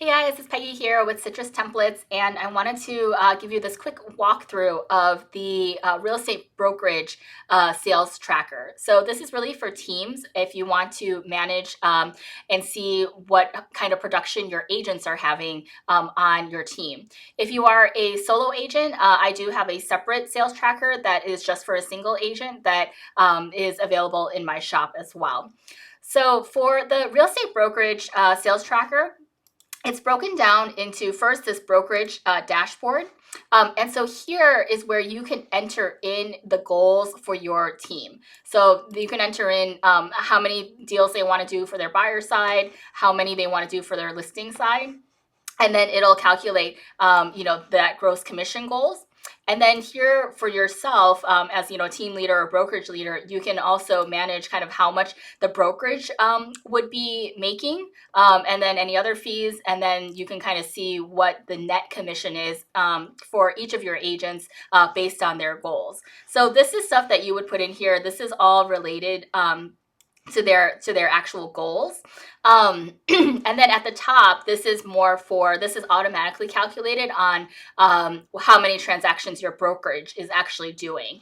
Hey guys, it's Peggy here with Citrus Templates, and I wanted to give you this quick walkthrough of the real estate brokerage sales tracker. So this is really for teams if you want to manage and see what kind of production your agents are having on your team. If you are a solo agent, I do have a separate sales tracker that is just for a single agent that is available in my shop as well. So for the real estate brokerage sales tracker, it's broken down into first this brokerage dashboard. And so here is where you can enter in the goals for your team. So you can enter in how many deals they want to do for their buyer side, how many they want to do for their listing side. And then it'll calculate, that gross commission goals. And then here for yourself, as team leader or brokerage leader, you can also manage kind of how much the brokerage would be making, and then any other fees. And then you can kind of see what the net commission is for each of your agents based on their goals. So this is stuff that you would put in here. This is all related to their actual goals. And then at the top, this is automatically calculated on how many transactions your brokerage is actually doing.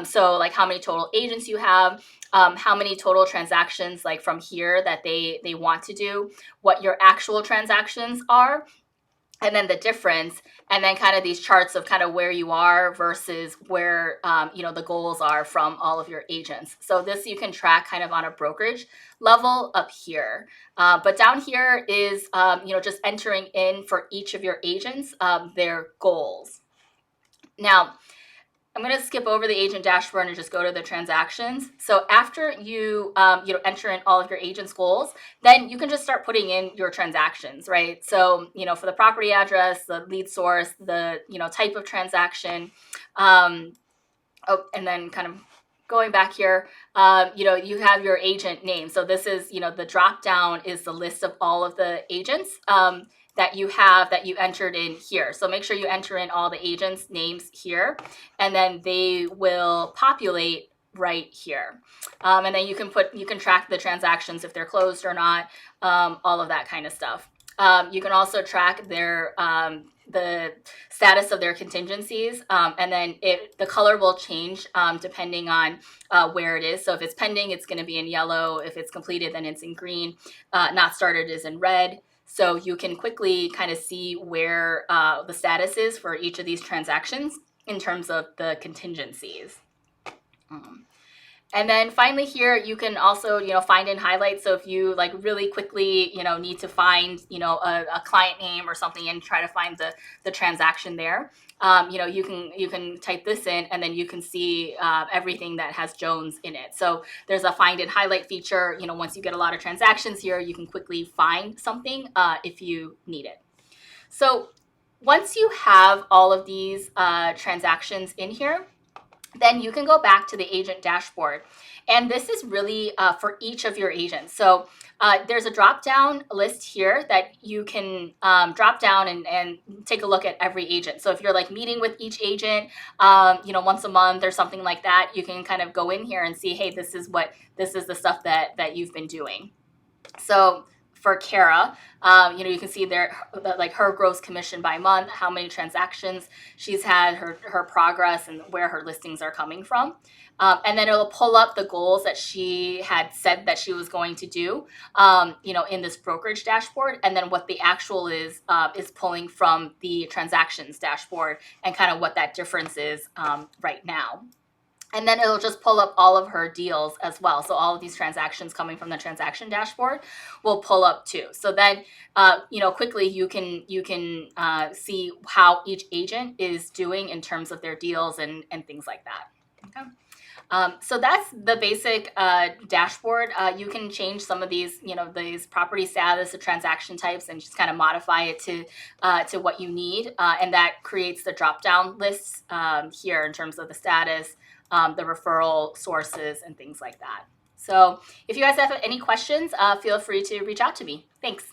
So like how many total agents you have, how many total transactions like from here that they want to do, what your actual transactions are, and then the difference, and then kind of these charts of kind of where you are versus where the goals are from all of your agents. So this you can track kind of on a brokerage level up here. But down here is just entering in for each of your agents their goals. Now, I'm going to skip over the agent dashboard and just go to the transactions. So after you enter in all of your agents' goals, then you can just start putting in your transactions, right? So for the property address, the lead source, the type of transaction, and then kind of going back here, you have your agent name. So this is the drop down is the list of all of the agents that you entered in here. So make sure you enter in all the agents' names here, and then they will populate right here. And then you can track the transactions if they're closed or not, all of that kind of stuff. You can also track their the status of their contingencies, and then the color will change depending on where it is. So if it's pending, it's going to be in yellow. If it's completed, then it's in green. Not started is in red. So you can quickly kind of see where the status is for each of these transactions in terms of the contingencies. And then finally here, you can also, find and highlight. So if you like really quickly, need to find, a client name or something and try to find the transaction there, you can type this in and then you can see everything that has Jones in it. So there's a find and highlight feature. Once you get a lot of transactions here, you can quickly find something if you need it. So once you have all of these transactions in here, then you can go back to the agent dashboard. And this is really for each of your agents. So there's a drop-down list here that you can drop down and take a look at every agent. So if you're like meeting with each agent, once a month or something like that, you can kind of go in here and see, hey, this is the stuff that you've been doing. So for Kara, you can see there like her gross commission by month, how many transactions she's had, her progress, and where her listings are coming from. And then it'll pull up the goals that she had said that she was going to do, in this brokerage dashboard. And then what the actual is pulling from the transactions dashboard and kind of what that difference is right now. And then it'll just pull up all of her deals as well. So all of these transactions coming from the transaction dashboard will pull up too. So then, quickly you can see how each agent is doing in terms of their deals and things like that. Okay. So that's the basic dashboard. You can change some of these, these property status, the transaction types, and just kind of modify it to what you need. And that creates the drop-down lists here in terms of the status, the referral sources, and things like that. So if you guys have any questions, feel free to reach out to me. Thanks.